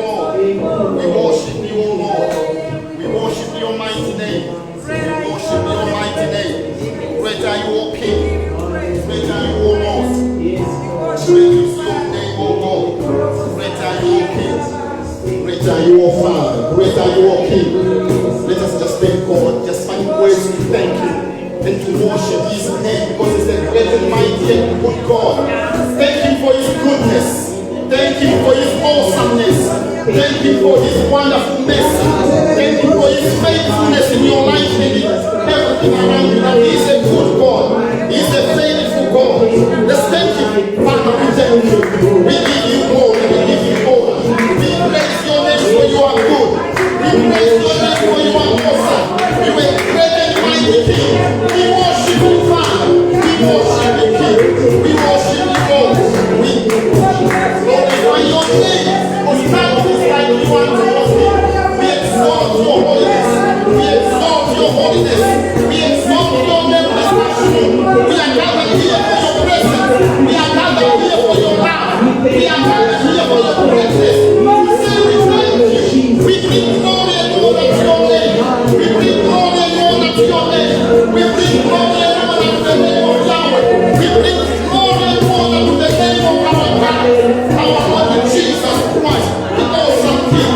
Lord. We worship you, O Lord. We worship your mighty name. We worship your mighty name. Great are you, O King. Great are you, O Lord. Great is your name, O Lord. Great are you, O King. Great are you, O Father. Great are you, O King. Let us just thank God. Just find ways to thank Him and to worship His name, because He's a great and mighty and good God. Thank Him for His goodness. Thank Him for His awesomeness. Thank Him for His wonderful mercy. Thank Him for His faithfulness in your life and in everything around you. That He is a good God. He is a faithful God. Let's thank Him. Father, we thank you. We give you glory. We give you honor. We praise your name for you are good. We praise your name for you are awesome. You are great and mighty King. We worship you, Father. We worship you, King. We worship you, God. We glorify your name. Because that is like you are worthy. We exalt your holiness. We exalt your holiness. We exalt your name this afternoon. We are gathered here for your presence. We are gathered here for your love. We are gathered here for your presence. We say we thank you. We bring glory and honor to your name. We bring glory and honor to your name. We bring glory and honor to the name of Yahweh. We bring glory and honor to the name of our God, our Lord Jesus Christ, the awesome King.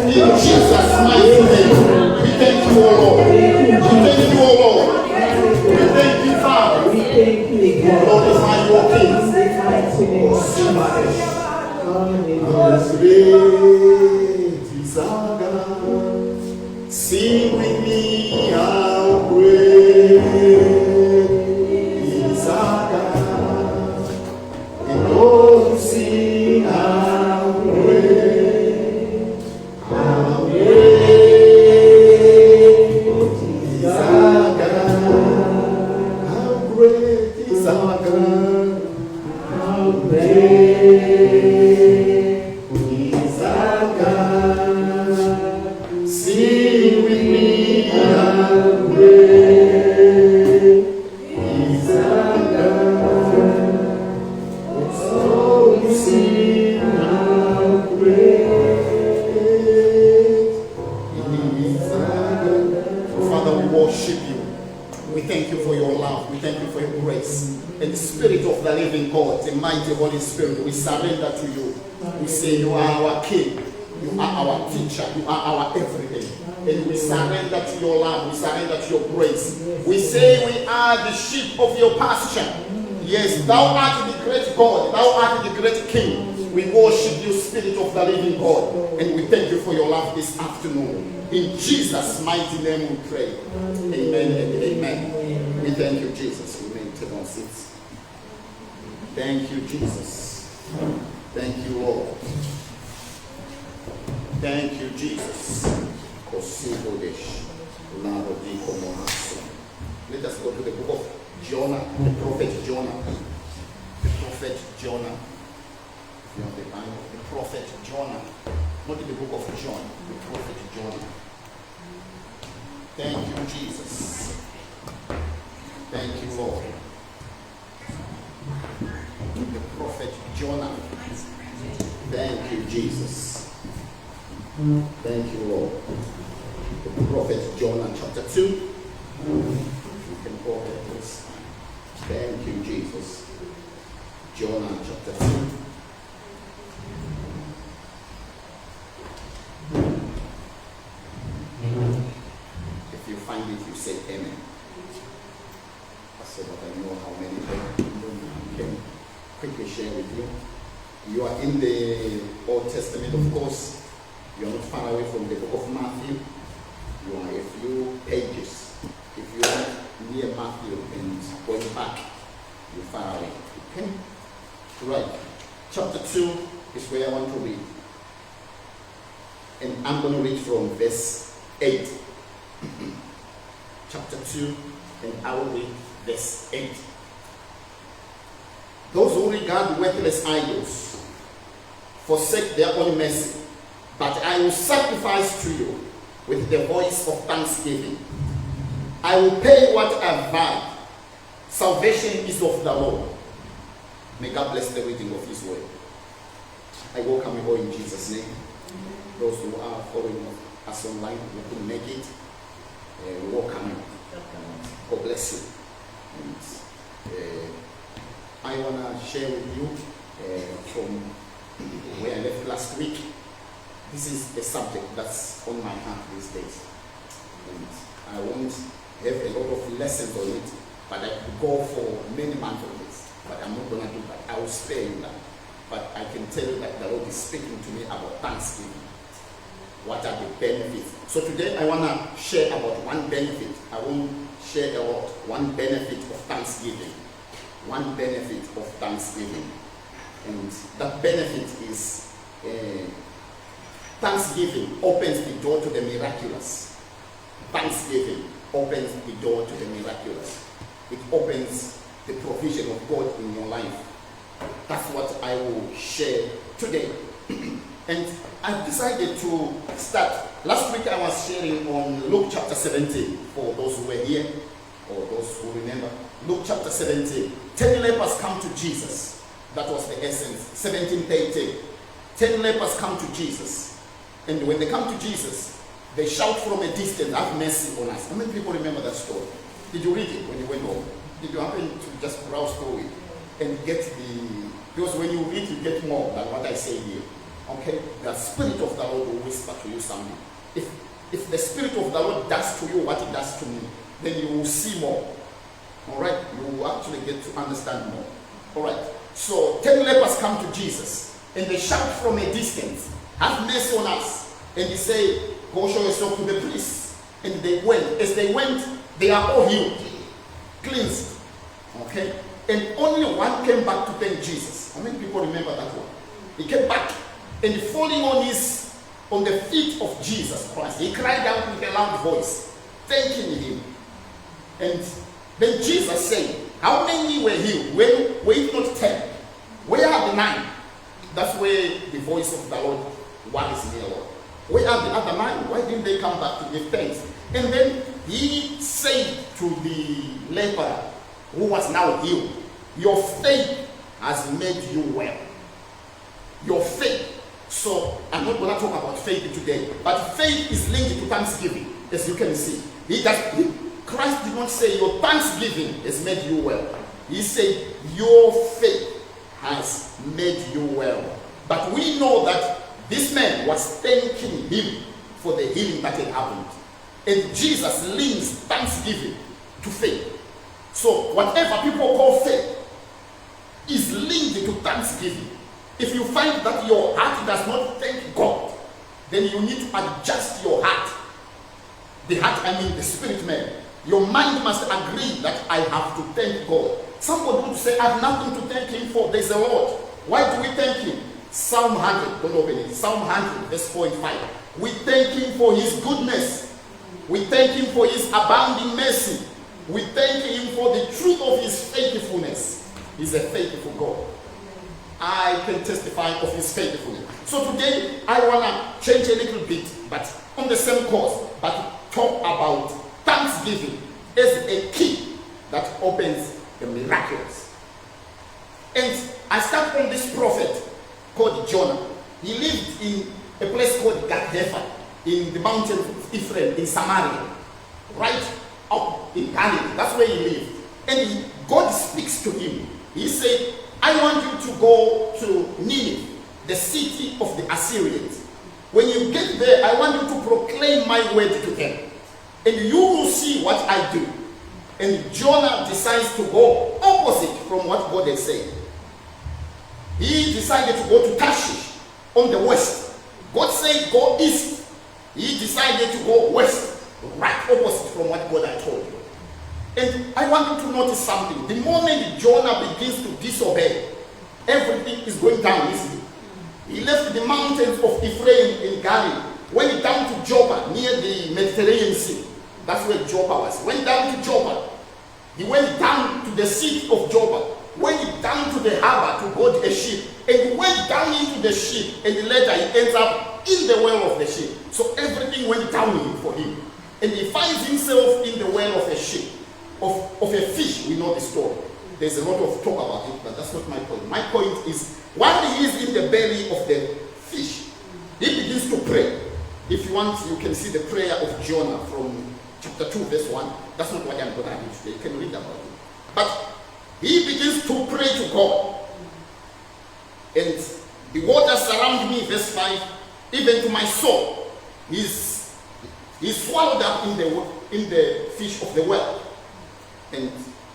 In Jesus' mighty name, we thank you, O Lord. We thank you, O Lord. We thank you, Father. Glorify your King. Great is our God. Sing with me how great is our God. And oh, sing how great is our God. How great is our God. How great is our God. Sing with me how great is our God. Oh, sing how great is our God. Father, we worship you. We thank you for your love. We thank you for your grace. And the Spirit of the living God, the mighty Holy Spirit, we surrender to you. We say you are our King. You are our teacher. You are our everything. And we surrender to your love. We surrender to your grace. We say we are the sheep of your pasture. Yes, thou art the great God. Thou art the great King. We worship you, Spirit of the living God. And we thank you for your love this afternoon. In Jesus' mighty name we pray. Amen and amen. We thank you, Jesus. We may take our seats. Thank you, Jesus. Thank you, Lord. Thank you, Jesus. Let us go to the book of Jonah, the prophet Jonah. The prophet Jonah. If you have the Bible, the prophet Jonah. Not in the book of John, the prophet Jonah. Thank you, Jesus. Thank you, Lord. The prophet Jonah. Thank you, Jesus. Thank you, Lord. The prophet Jonah, chapter 2. You can go ahead, please. Thank you, Jesus. Jonah, chapter 2. If you find it, you say amen. So that I know how many people can quickly share with you. You are in the Old Testament, of course. You are not far away from the book of Matthew. You are a few pages. If you are near Matthew and going back, you're far away. Okay? Right. Chapter 2 is where I want to read. And I'm going to read from verse 8. Chapter 2, and I will read verse 8. Those who regard worthless idols forsake their own mercy, but I will sacrifice to you with the voice of thanksgiving. I will pay what I've vowed. Salvation is of the Lord. May God bless the reading of His word. I welcome you all in Jesus' name. Those who are following us online, who couldn't make it, we welcome you. God bless you. And I want to share with you from where I left last week. This is a subject that's on my heart these days. And I won't have a lot of lessons on it, but I could go for many months on this. But I'm not going to do that. I will spare you that. But I can tell you that the Lord is speaking to me about Thanksgiving. What are the benefits? So today I want to share about one benefit. I won't share a lot. One benefit of Thanksgiving. One benefit of Thanksgiving. And that benefit is Thanksgiving opens the door to the miraculous. Thanksgiving opens the door to the miraculous. It opens the provision of God in your life. That's what I will share today. And I decided to start. Last week I was sharing on Luke chapter 17, for those who were here, or those who remember. Luke chapter 17. 10 lepers come to Jesus. That was the essence. 17:13. 10 lepers come to Jesus. And when they come to Jesus, they shout from a distance, "Have mercy on us." How many people remember that story? Did you read it when you went home? Did you happen to just browse through it and get because when you read, you get more than what I say here. Okay? The Spirit of the Lord will whisper to you something. If the Spirit of the Lord does to you what it does to me, then you will see more. Alright? You will actually get to understand more. Alright? So 10 lepers come to Jesus and they shout from a distance, "Have mercy on us." And he said, "Go show yourself to the priests." And they went. As they went, they are all healed, cleansed. Okay? And only one came back to thank Jesus. How many people remember that one? He came back and falling on the feet of Jesus Christ, he cried out with a loud voice, thanking him. And then Jesus said, "How many were healed? Were it not 10? Where are the 9? That's where the voice of the Lord was near, Lord. Where are the other 9? Why didn't they come back to give thanks? And then he said to the leper who was now healed, "Your faith has made you well." Your faith. So I'm not going to talk about faith today, but faith is linked to thanksgiving, as you can see. Christ did not say your thanksgiving has made you well. He said your faith has made you well. But we know that this man was thanking him for the healing that had happened. And Jesus links thanksgiving to faith. So whatever people call faith is linked to thanksgiving. If you find that your heart does not thank God, then you need to adjust your heart. The heart, I mean the spirit man. Your mind must agree that I have to thank God. Somebody would say, "I have nothing to thank him for. There's a Lord." Why do we thank him? Psalm 100, don't open it. Psalm 100, verse 4 and 5. We thank him for his goodness. We thank him for his abounding mercy. We thank him for the truth of his faithfulness. He's a faithful God. I can testify of his faithfulness. So today, I want to change a little bit, but on the same course, but talk about thanksgiving as a key that opens the miraculous. And I start from this prophet called Jonah. He lived in a place called Gath-Hepher in the mountain of Ephraim in Samaria, right up in Galilee. That's where he lived. And God speaks to him. He said, "I want you to go to Nineveh, the city of the Assyrians. When you get there, I want you to proclaim my word to them. And you will see what I do." And Jonah decides to go opposite from what God had said. He decided to go to Tarshish on the west. God said go east. He decided to go west, right opposite from what God had told him. And I want you to notice something. The moment Jonah begins to disobey, everything is going down, isn't it? He left the mountains of Ephraim in Galilee, went down to Joppa near the Mediterranean Sea. That's where Joppa was. Went down to Joppa. He went down to the city of Joppa, went down to the harbor to board a ship, and went down into the ship, and later he ends up in the well of the ship. So everything went downhill for him. And he finds himself in the well of a ship, of a fish. We know the story. There's a lot of talk about it, but that's not my point. My point is, while he is in the belly of the fish, he begins to pray. If you want, you can see the prayer of Jonah from chapter 2, verse 1. That's not what I'm going to read today. You can read about it. But he begins to pray to God. And the waters surround me, verse 5, even to my soul. He's swallowed up in the fish of the well. And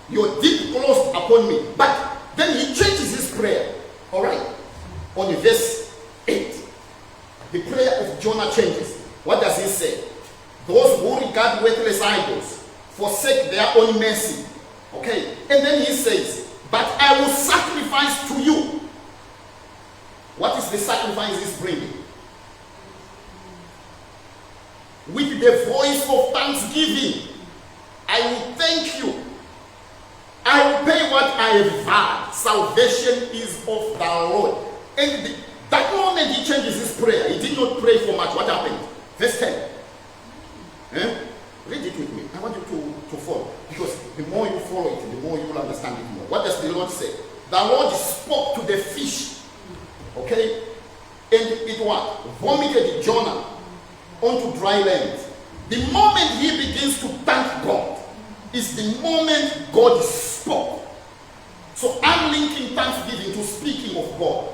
your deep closed upon me. But then he changes his prayer. All right. On verse 8. The prayer of Jonah changes. What does he say? Those who regard worthless idols forsake their own mercy. Okay. And then he says, but I will sacrifice to you. What is the sacrifice he's bringing? With the voice of thanksgiving, I will thank you. I will pay what I have vowed. Salvation is of the Lord. And that moment he changes his prayer. He did not pray for much. What happened? Verse 10. Read it with me. I want you to follow. Because the more you follow it, the more you will understand it more. What does the Lord say? The Lord spoke to the fish. Okay? And it what? Vomited Jonah onto dry land. The moment he begins to thank God is the moment God spoke. So I'm linking thanksgiving to speaking of God.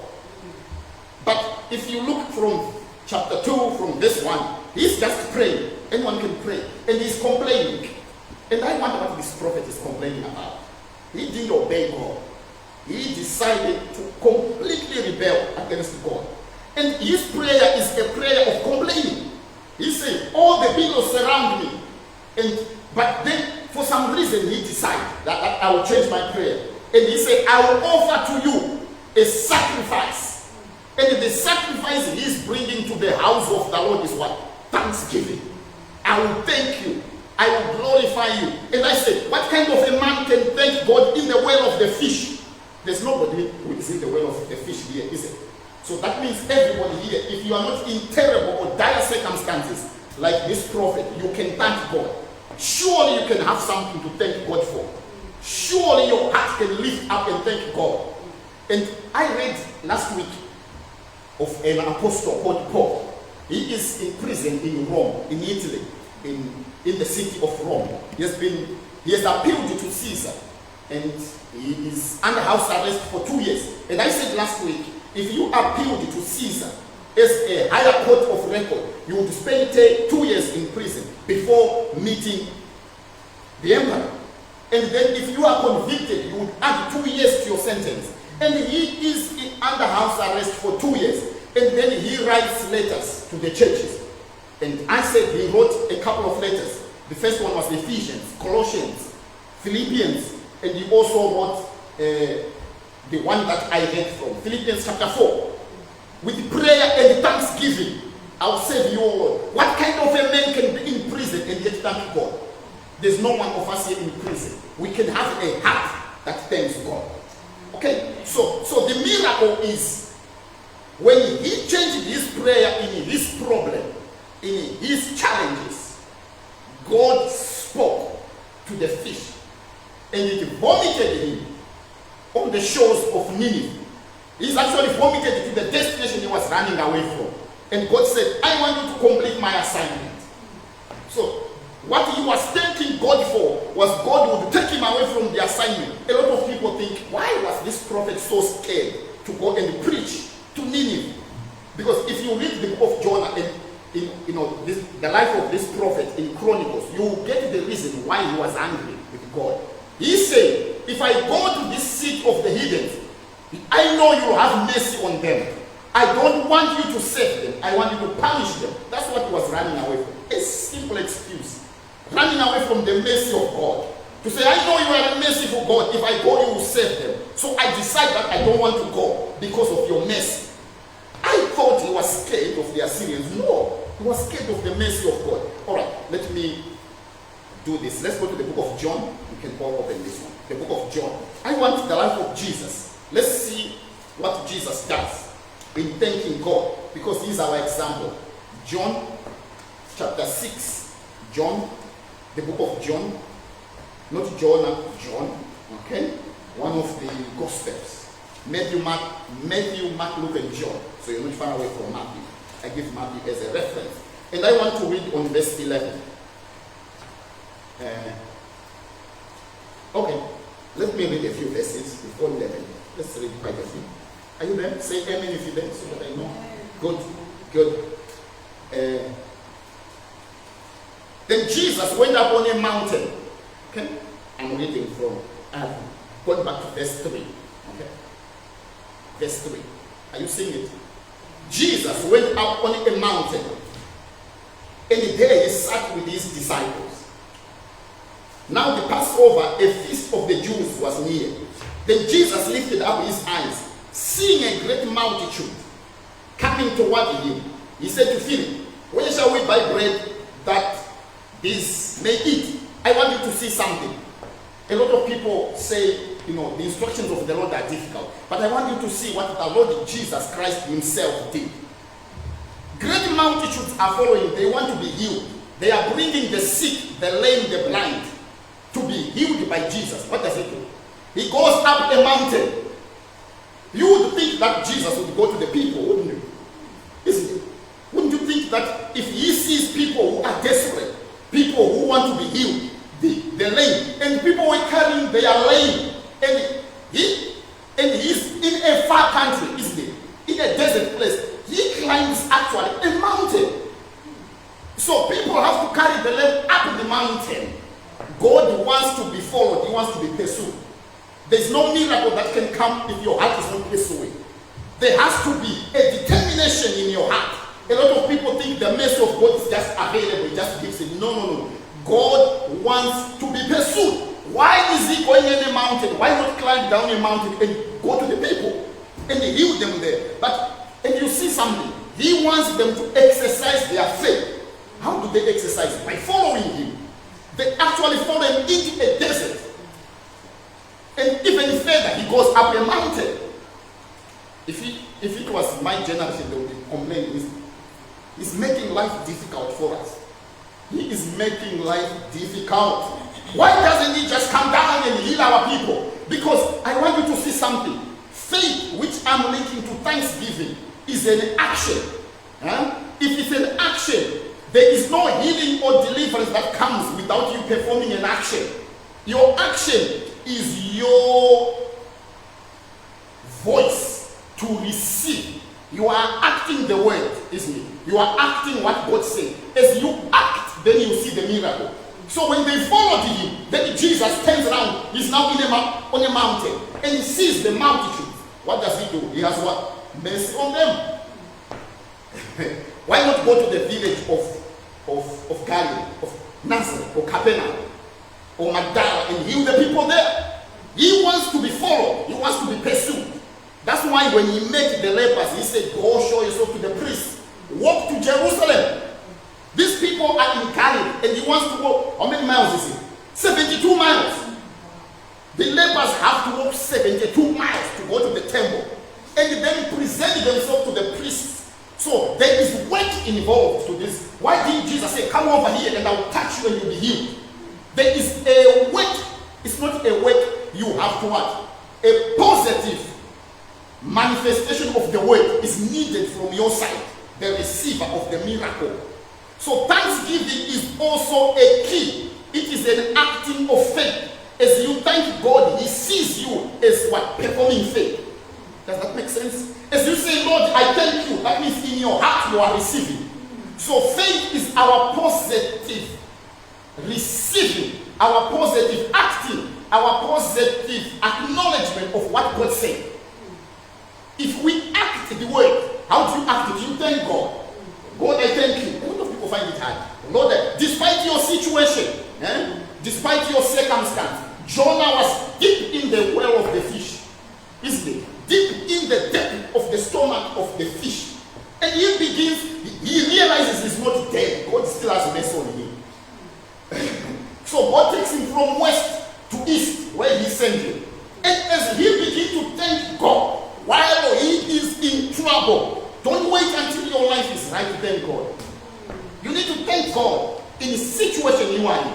But if you look from chapter 2, from this one, he's just praying. Anyone can pray. And he's complaining. And I wonder what this prophet is complaining about. He didn't obey God. He decided to completely rebel against God. And his prayer is a prayer of complaining. He said, all the billows surround me. But then, for some reason, he decided that I will change my prayer. And he said, I will offer to you a sacrifice. And the sacrifice he's bringing to the house of the Lord is what? Thanksgiving. I will thank you. I will glorify you. And I said, what kind of a man can thank God in the well of the fish? There's nobody who is in the well of the fish here, is it? So that means everybody here, if you are not in terrible or dire circumstances like this prophet, you can thank God. Surely you can have something to thank God for. Surely your heart can lift up and thank God. And I read last week of an apostle called Paul. He is in prison in Rome, in Italy, in the city of Rome. He has appealed to Caesar, and he is under house arrest for 2 years. And I said last week, if you appealed to Caesar as a higher court of record, you would spend 2 years in prison before meeting the emperor. And then if you are convicted, you would add 2 years to your sentence. And he is under house arrest for 2 years. And then he writes letters to the churches. And I said he wrote a couple of letters. The first one was Ephesians, Colossians, Philippians, and he also wrote the one that I read from, Philippians chapter 4. With prayer and thanksgiving, I'll save you, O Lord. What kind of a man can be in prison and yet thank God? There's no one of us here in prison. We can have a heart that thanks God. Okay, so the miracle is when he changed his prayer in his problem, in his challenges, God spoke to the fish and it vomited him on the shores of Nineveh. He's actually vomited to the destination he was running away from. And God said, I want you to complete my assignment. So what he was thanking God for was God would take him away from the assignment. A lot of people think, why was this prophet so scared to go and preach to Nineveh? Because if you read the book of Jonah and the life of this prophet in Chronicles, you get the reason why he was angry with God. He said, if I go to this seat of the heathens, I know you will have mercy on them. I don't want you to save them. I want you to punish them. That's what he was running away from. A simple excuse. Running away from the mercy of God. To say, I know you are a merciful God. If I go, you will save them. So I decide that I don't want to go because of your mercy. I thought he was scared of the Assyrians. No, he was scared of the mercy of God. All right, let me do this. Let's go to the book of John. You can all open this one. The book of John. I want the life of Jesus. Let's see what Jesus does in thanking God, because he's our example. John chapter 6. John, the book of John. Not Jonah, John. Okay? One of the Gospels. Matthew, Mark, Luke, and John. So you're not far away from Matthew. I give Matthew as a reference. And I want to read on verse 11. Okay, let me read a few verses before 11. Let's read quite a few. Are you there? Say amen if you're there so that I know. Good, good. Then Jesus went up on a mountain. Okay, I'm reading from going back to verse 3. Okay, verse 3. Are you seeing it? Jesus went up on a mountain, and there he sat with his disciples. Now the Passover, a feast of the Jews, was near. Then Jesus lifted up his eyes, seeing a great multitude coming toward him. He said to Philip, "Where shall we buy bread that these may eat?" I want you to see something. A lot of people say, the instructions of the Lord are difficult. But I want you to see what the Lord Jesus Christ himself did. Great multitudes are following. They want to be healed. They are bringing the sick, the lame, the blind to be healed by Jesus. What does he do? He goes up a mountain. You would think that Jesus would go to the people, wouldn't you? Isn't it? Wouldn't you think that if he sees people who are desperate, people who want to be healed, the lame, and people were carrying their lame, and he's in a far country, isn't it? In a desert place. He climbs actually a mountain. So people have to carry the lame up the mountain. God wants to be followed. He wants to be pursued. There's no miracle that can come if your heart is not pursuing. There has to be a determination in your heart. A lot of people think the mercy of God is just available. He just gives it. No. God wants to be pursued. Why is he going in a mountain? Why not climb down a mountain and go to the people and heal them there? And you see something. He wants them to exercise their faith. How do they exercise? By following him. They actually follow him into a desert. And even further, he goes up a mountain. If it was my generation, they would be complaining. He's making life difficult for us. He is making life difficult. Why doesn't he just come down and heal our people? Because I want you to see something. Faith, which I'm linking to thanksgiving, is an action. If it's an action, there is no healing or deliverance that comes without you performing an action. Your action is your voice to receive. You are acting the word, isn't it? You are acting what God said. As you act, then you see the miracle. So when they followed him, then Jesus turns around. He's now on a mountain, and he sees the multitude. What does he do? He has what? Mercy on them. Why not go to the village of Galilee, of Nazareth, or Capernaum, or Magdala, and heal the people there? He wants to be followed. He wants to be pursued. That's why when he met the lepers, he said, "Go show yourself to the priest. Walk to Jerusalem." These people are in Galilee, and he wants to walk. How many miles is it? 72 miles. The lepers have to walk 72 miles to go to the temple, and then present themselves to the priests. So there is work involved to this. Why did Jesus say, "Come over here and I will touch you and you'll be healed"? There is a work. It's not a work you have to what? A positive manifestation of the word is needed from your side, the receiver of the miracle. So thanksgiving is also a key. It is an acting of faith. As you thank God, he sees you as what? Performing faith. Does that make sense? As you say, "Lord, I thank you," that means in your heart you are receiving. So faith is our positive receiving, our positive acting, our positive acknowledgement of what God said. If we act the word, how do you act it? You thank God. God, I thank you. A lot of people find it hard. Lord, despite your situation, despite your circumstance, Jonah was deep in the well of the fish, isn't it? Deep in the depth of the stomach of the fish. And he realizes he's not dead. God still has mercy on him. So God takes him from west to east, where he sent him. And as he begins to thank God, while he is in trouble, don't wait until your life is right to thank God. You need to thank God in the situation you are in.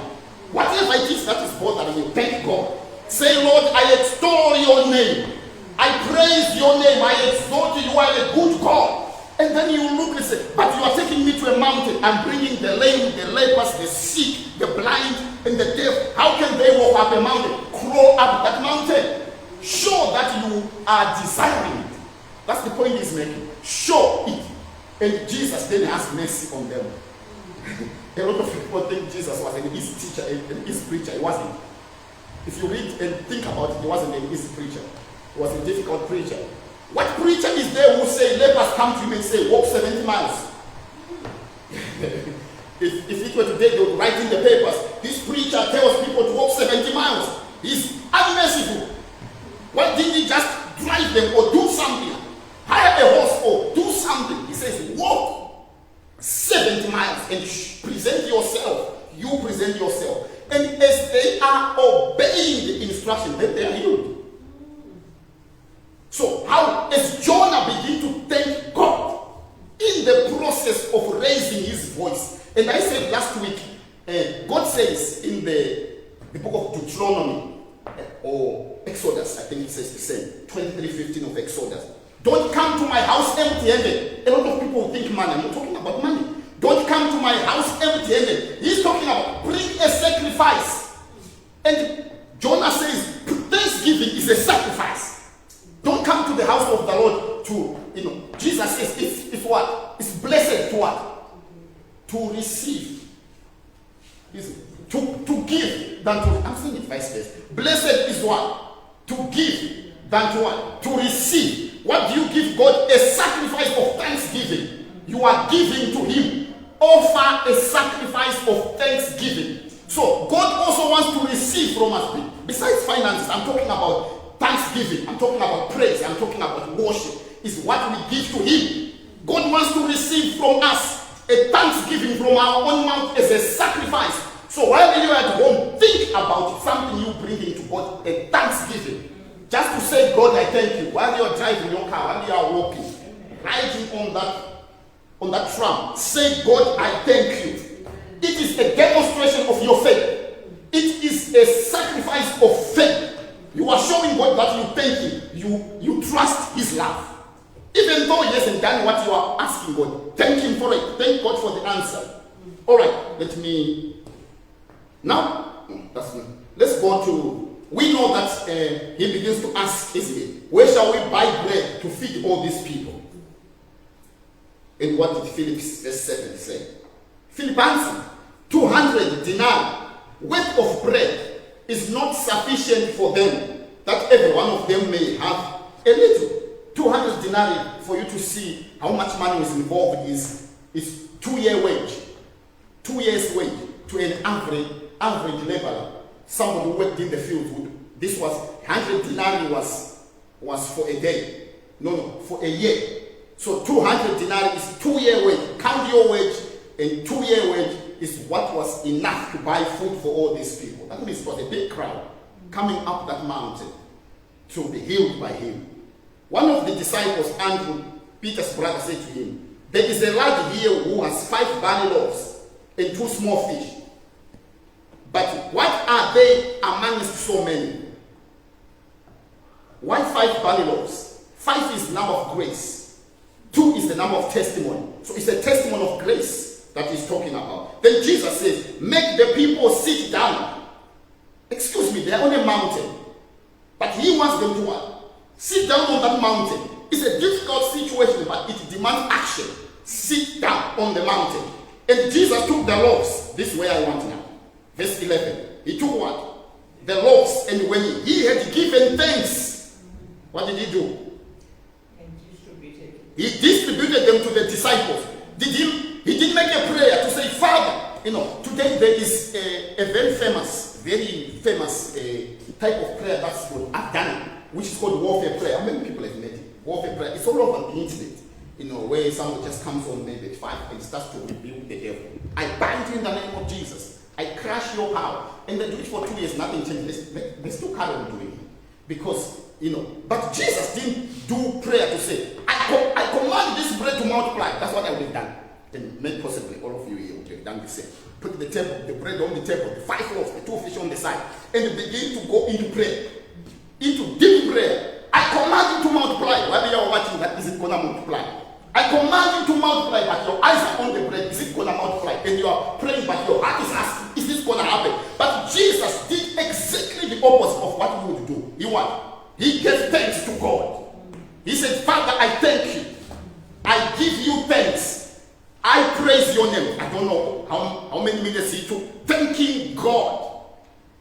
Whatever it is that is bothering you, thank God. Say, "Lord, I extol your name. I praise your name. I exalt you. You are a good God. And then you look and say, but you are taking me to a mountain and bringing the lame, the lepers, the sick, the blind, and the deaf. How can they walk up a mountain? Crawl up that mountain. Show that you are desiring it. That's the point he's making. Show it. And Jesus then has mercy on them. A lot of people think Jesus was an easy teacher, an easy preacher. He wasn't. If you read and think about it, he wasn't an easy preacher. He was a difficult preacher. What preacher is there who say, lepers come to him and say, walk 70 miles? if it were today, they would write in the papers, this preacher tells people to walk 70 miles. He's unmerciful. Why didn't he just drive them or do something? Hire a horse or do something. He says, walk 70 miles and present yourself. You present yourself. And as they are obeying the instruction, then they are healed. So how, as Jonah began to thank God in the process of raising his voice, and I said last week, God says in the book of Deuteronomy, or Exodus, I think it says the same, 23:15 of Exodus, don't come to my house empty-handed. A lot of people think money. I'm not talking about money. Don't come to my house empty-handed. He's talking about bring a sacrifice. And Jonah says thanksgiving is a sacrifice. Don't come to the house of the Lord to, Jesus says it's what? It's blessed to what? To receive. To give than to, I'm saying it vice versa. Blessed is what? To give than to what? To receive. What do you give God? A sacrifice of thanksgiving. You are giving to him. Offer a sacrifice of thanksgiving. So God also wants to receive from us. Besides finances, I'm talking about thanksgiving. I'm talking about praise. I'm talking about worship. It's what we give to him. God wants to receive from us a thanksgiving from our own mouth as a sacrifice. So while you are at home, think about something you bring into God, a thanksgiving. Just to say, God, I thank you. While you are driving your car, while you are walking, riding on that tram, say, God, I thank you. It is a demonstration of your faith. It is a sacrifice of faith. You are showing God that you thank him. You trust his love. Even though he hasn't done what you are asking God, thank him for it. Thank God for the answer. All right, let's go to, we know that he begins to ask, isn't it? Where shall we buy bread to feed all these people? And what did Philip verse 7 say? Philip answered, 200 denarii worth of bread is not sufficient for them, that every one of them may have a little. 200 denarii, for you to see how much money is involved, is 2-year wage. 2 years wage to an average laborer. Somebody who worked in the field. This was 100 denarii was for a day. No, for a year. So 200 denarii is 2-year wage. Count your wage, and 2-year wage is what was enough to buy food for all these people. That means it was a big crowd coming up that mountain to be healed by him. One of the disciples, Andrew, Peter's brother, said to him, there is a lad here who has 5 barley loaves and 2 small fish. But what are they amongst so many? Why 5 barley loaves? 5 is the number of grace. 2 is the number of testimony. So it's a testimony of grace that he's talking about. Then Jesus says, make the people sit down. Excuse me, they're on a mountain. But he wants them to what? Sit down on that mountain. It's a difficult situation, but it demands action. Sit down on the mountain. And Jesus took the loaves. This is where I want now. Verse 11. He took what? The loaves. And when he had given thanks, what did he do? He distributed them to the disciples. He didn't make a prayer to say, Father, today there is a very famous type of prayer that's called, I've done it, which is called warfare prayer. How many people have made it? Warfare prayer. It's all over the internet. Where someone just comes on maybe at 5 and starts to rebuke the devil. I bind you in the name of Jesus. I crush your power. And they do it for 2 years, nothing changes. They still carry on doing it. Because, but Jesus didn't do prayer to say, I command this bread to multiply. That's what I would have done. And maybe possibly all of you here would have done the same. Put the bread on the table, the 5 loaves, the 2 fish on the side, and begin to go into prayer. Into deep prayer. I command it to multiply. Whether you are watching that, is it going to multiply? I command you to multiply, but your eyes are on the bread. Is it going to multiply? And you are praying, but your heart is asking, is this going to happen? But Jesus did exactly the opposite of what he would do. He gave thanks to God. He said, Father, I thank you. I give you thanks. I praise your name. I don't know how many minutes he took thanking God.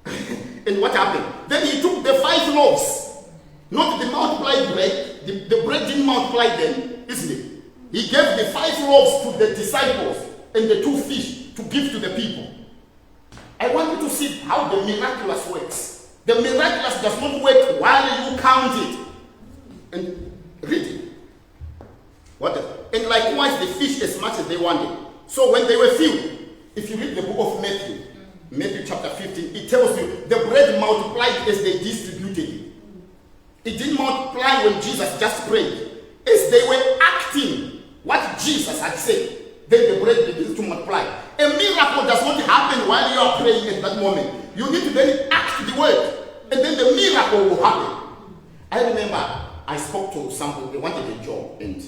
And what happened? Then he took the 5 loaves, not the multiplied bread. The bread didn't multiply then, isn't it? He gave the 5 loaves to the disciples and the 2 fish to give to the people. I want you to see how the miraculous works. The miraculous does not work while you count it. And read it. And likewise the fish as much as they wanted. So when they were filled, if you read the book of Matthew chapter 15, it tells you the bread multiplied as they distributed it. It didn't multiply when Jesus just prayed. As they were acting what Jesus had said, then the bread begins to multiply. A miracle does not happen while you are praying at that moment. You need to then act the word, and then the miracle will happen. I remember I spoke to somebody, they wanted a job, and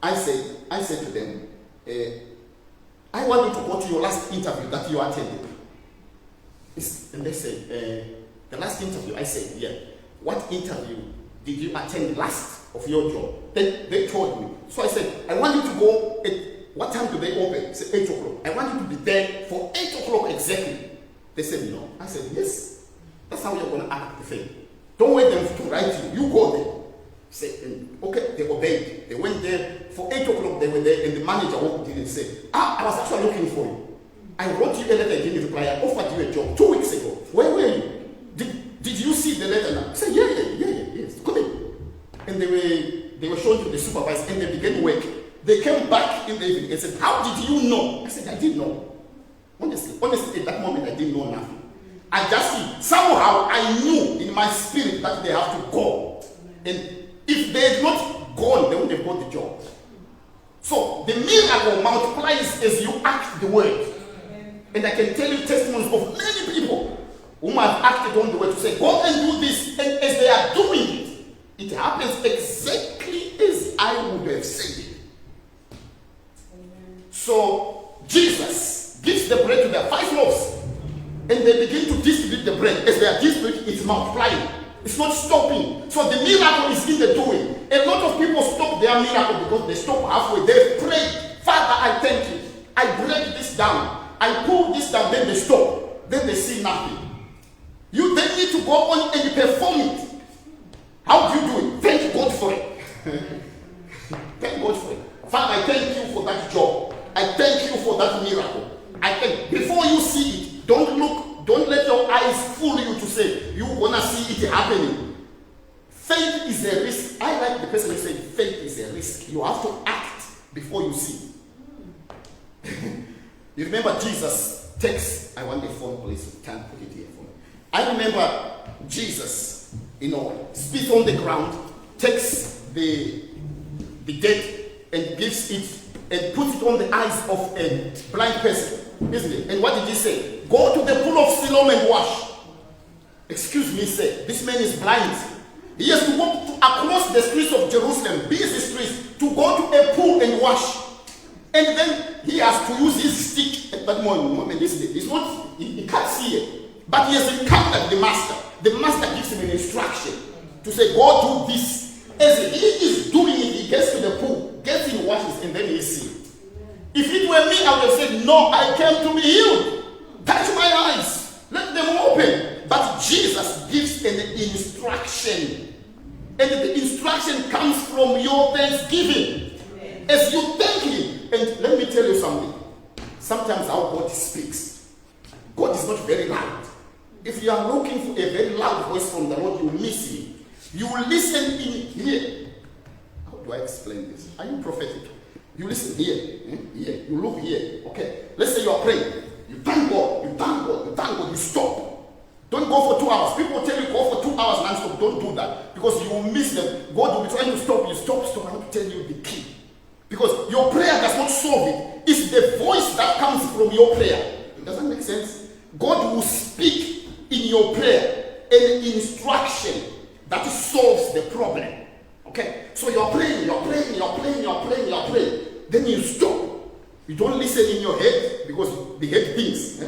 I said to them, I want you to go to your last interview that you attended. And they said, the last interview. I said, yeah. What interview did you attend last of your job? Then they told me. So I said, I want you to go at, what time do they open? I said, 8 o'clock. I want you to be there for 8 o'clock exactly. They said, no. I said, yes. That's how you're going to act the thing. Don't wait them to write you. You go there. Say, okay, they obeyed. They went there for 8 o'clock. They were there, and the manager walked in and said, I was actually looking for you. I wrote you a letter, you didn't reply. I offered you a job 2 weeks ago. Where were you? Did you see the letter now? I said, yes. Come in. And they were shown to the supervisor, and they began work. They came back in the evening and said, how did you know? I said, I didn't know. Honestly, at that moment, I didn't know nothing. I just somehow I knew in my spirit that they have to go. And if they had not gone, they would have got the job. So the miracle multiplies as you act the word. And I can tell you testimonies of many people whom have acted on the word to say, go and do this. And as they are doing it, it happens exactly as I would have said it. So Jesus gives the bread to their 5 loaves. And they begin to distribute the bread. As they are distributing, it's multiplying. It's not stopping. So the miracle is in the doing. A lot of people stop their miracle because they stop halfway. They pray, Father, I thank you. I break this down. I pull this down. Then they stop. Then they see nothing. You then need to go on and perform it. How do you do it? Thank God for it. Thank God for it. Father, I thank you for that job. I thank you for that miracle. Before you see it, don't let your eyes fool you to say you're gonna see it happening. Faith is a risk. I like the person who said faith is a risk. You have to act before you see. You remember Jesus takes, I want the phone please, can't put it here for me. I remember Jesus, spits on the ground, takes the dead and gives it and puts it on the eyes of a blind person, isn't it? And what did he say? Go to the pool of Siloam and wash. Excuse me, sir, this man is blind. He has to walk across the streets of Jerusalem, busy streets, to go to a pool and wash. And then he has to use his stick at that moment, isn't it? He can't see it. But he has encountered the master. The master gives him an instruction to say, go do this. As he is doing it, he gets to the pool, gets in, washes, and then he sees. If it were me, I would have said, no, I came to be healed. Touch my eyes. Let them open. But Jesus gives an instruction. And the instruction comes from your thanksgiving. As you thank him. And let me tell you something. Sometimes our God speaks. God is not very loud. If you are looking for a very loud voice from the Lord, you miss him. You listen in here. How do I explain this? Are you prophetic? You listen here. Here. You look here. Okay. Let's say you are praying. You thank God. You thank God. You thank God. You stop. Don't go for 2 hours. People tell you go for 2 hours non-stop. Don't do that. Because you will miss them. God will be trying to stop you. Stop. I want to tell you the key. Because your prayer does not solve it. It's the voice that comes from your prayer. Does that make sense? God will speak in your prayer an instruction that solves the problem. Okay? So you're praying. Then you stop. You don't listen in your head because the head thinks.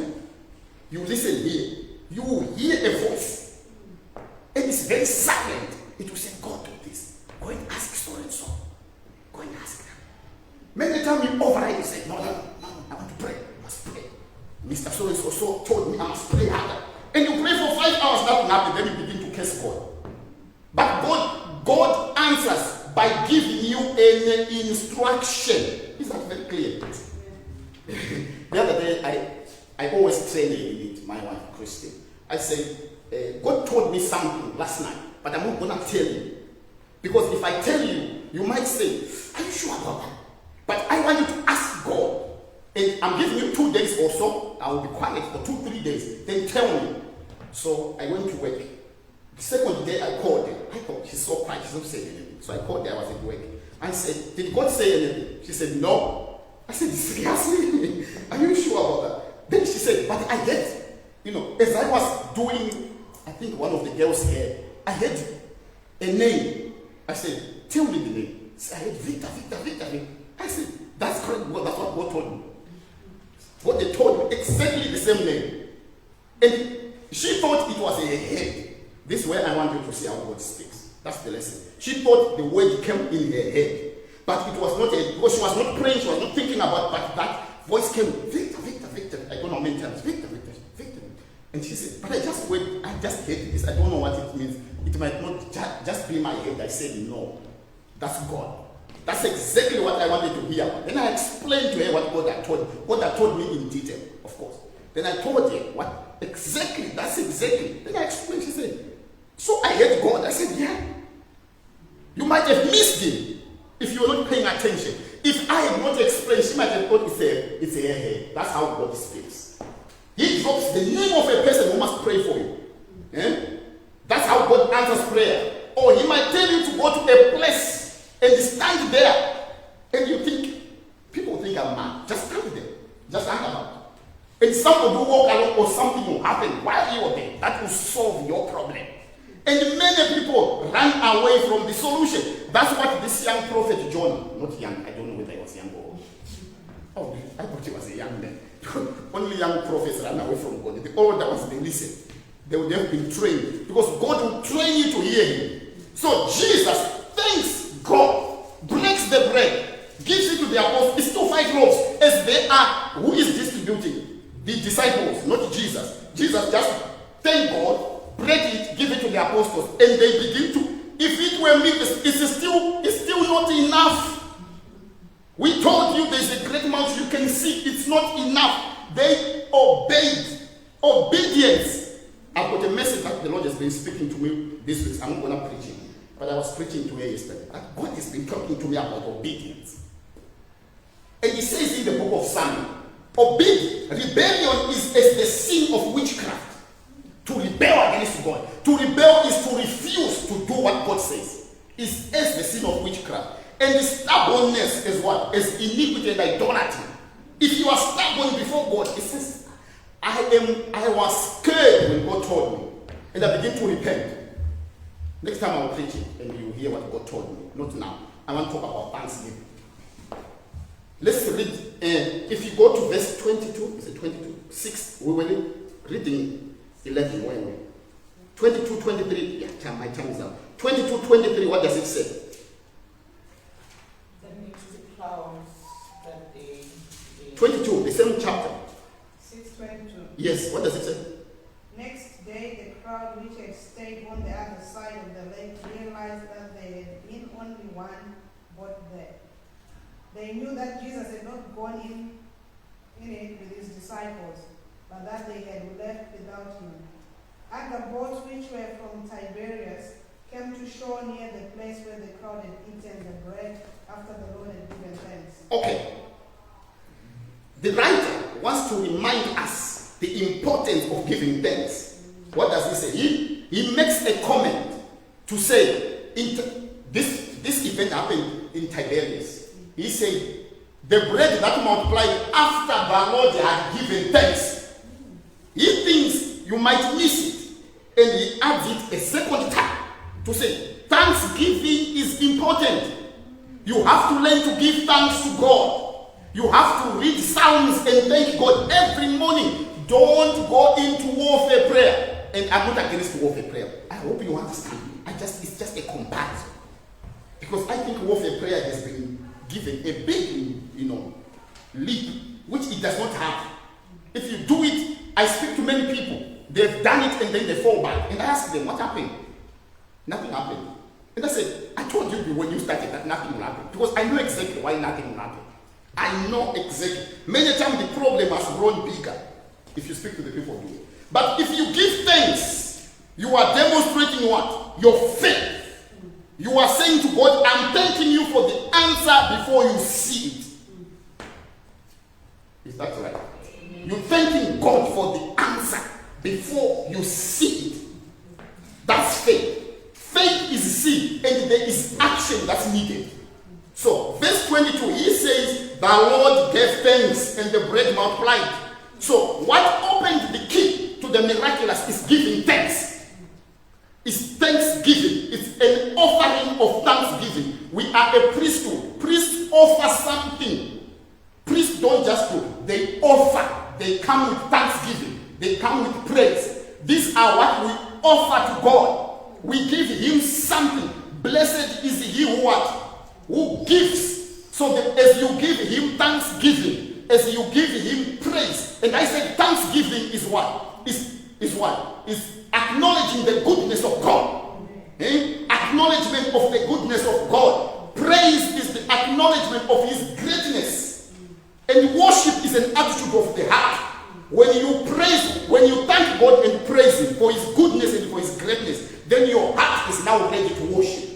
You listen here. You hear a voice. And it's very silent. It will say, God, do this. Go and ask so and so. Go and ask them. Many times you override, you say, no, I want to pray. I must pray. Mr. So and so told me I must pray harder. And you pray for 5 hours, nothing happens, then you begin to curse God. But God answers by giving you an instruction. Is that very clear? The other day, I always train with my wife, Christine. I said, God told me something last night, but I'm not going to tell you. Because if I tell you, you might say, are you sure about that? But I want you to ask God. And I'm giving you 2 days or so. I will be quiet for 2-3 days. Then tell me. So I went to work. The second day I called her. I thought she's so quiet, she's not saying anything. So I called her, I was at work. I said, did God say anything? She said, no. I said, seriously? Are you sure about that? Then she said, but I heard, as I was doing, I think one of the girls here, I heard a name. I said, tell me the name. I heard Victor. I said, that's correct. Well, that's what God told me. What they told me, exactly the same name. And she thought it was a head. This is where I want you to see how God speaks. That's the lesson. She thought the word came in her head. But it was not because she was not praying, she was not thinking about, but that voice came, Victor. I don't know many times, Victor. And she said, but I just hate this. I don't know what it means. It might not just be my head. I said, no, that's God. That's exactly what I wanted to hear. Then I explained to her what God had told me in detail, of course. Then I told her what exactly, that's exactly. Then I explained, she said, so I hate God. I said, yeah. You might have missed him if you were not paying attention. If I had not explained, she might have thought it's a head. That's how God speaks. He drops the name of a person who must pray for you. That's how God answers prayer. Or he might tell you to go to a place and stand there. And you think, people think I'm mad. Just stand there. Just hang about. And somebody will walk along or something will happen while you are there. That will solve your problem. And many people run away from the solution. That's what this young prophet John, not young, I don't know whether he was young or... Oh, I thought he was a young man. Only young prophets run away from God. The older ones, they listen. They would have been trained. Because God will train you to hear him. So Jesus thanks God, breaks the bread, gives it to the apostles. It's still 5 loaves. As they are, who is distributing? The disciples, not Jesus. Jesus just thank God, break it, give it to the apostles, and they begin to, if it were me, it's still not enough. We told you there's a great mountain you can see, it's not enough. They obeyed. Obedience. I've got a message that the Lord has been speaking to me this week. I'm not going to preach it, but I was preaching to her yesterday. God has been talking to me about obedience. And he says in the book of Samuel, rebellion is as the sin of witchcraft. To rebel against God. To rebel is to refuse to do what God says. It's as the sin of witchcraft. And the stubbornness is what? Is iniquity and idolatry. If you are stubborn before God, it says, I was scared when God told me. And I begin to repent. Next time I will preach it and you will hear what God told me. Not now. I want to talk about thanksgiving. Let's read, if you go to verse 22, is it 22? 6, we were reading 11, where were we? 22, 23, yeah, my time is up. 22, 23, what does it say? The clouds that they 22, the same chapter. 6:22. Yes, what does it say? Next day, the crowd which had stayed on the other side of the lake realized that there had been only one boat there. They knew that Jesus had not gone in it with his disciples, but that they had left without him. Other boats which were from Tiberias came to shore near the place where the crowd had eaten the bread after the Lord had given thanks. Okay. The writer wants to remind us the importance of giving thanks. What does he say? He makes a comment to say, this event happened in Tiberias. He said, the bread that multiplied after the Lord had given thanks. He thinks you might miss it. And he adds it a second time to say, thanksgiving is important. You have to learn to give thanks to God. You have to read Psalms and thank God every morning. Don't go into warfare prayer. And I'm not against warfare prayer. I hope you understand. It's just a comparison. Because I think warfare prayer has been given a big, leap, which it does not have. If you do it, I speak to many people. They've done it and then they fall back. And I ask them, what happened? Nothing happened. And I said, I told you when you started that nothing will happen. Because I know exactly why nothing will happen. I know exactly. Many times the problem has grown bigger if you speak to the people who do it. But if you give thanks, you are demonstrating what? Your faith. You are saying to God, I'm thanking you for the answer before you see it. Is that right? You're thanking God for the answer before you see it. That's faith. Faith is seed, and there is action that's needed. So, verse 22, he says, the Lord gave thanks and the bread multiplied. So, what opened the key to the miraculous is giving thanks. It's thanksgiving. It's an offering of thanksgiving. We are a priesthood. Priests offer something. Priests don't just do. They offer. They come with thanksgiving. They come with praise. These are what we offer to God. We give him something. Blessed is he who what? Who gives. So that as you give him thanksgiving, as you give him praise, and I said thanksgiving is what? Is what? Is acknowledging the goodness of God. Acknowledgement of the goodness of God. Praise is the acknowledgement of his greatness. And worship is an attitude of the heart. When you praise, when you thank God and praise him for his goodness and for his greatness, then your heart is now ready to worship.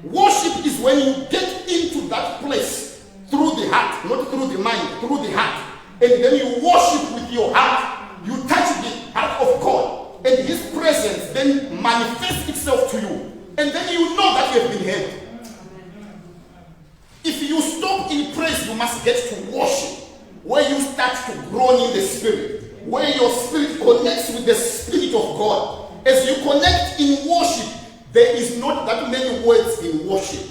Worship is when you get into that place through the heart, not through the mind, through the heart. And then you worship with your heart. You touch the heart of God. And his presence then manifests itself to you. And then you know that you have been heard. If you stop in praise, you must get to worship, where you start to groan in the spirit, where your spirit connects with the Spirit of God. As you connect in worship, there is not that many words in worship.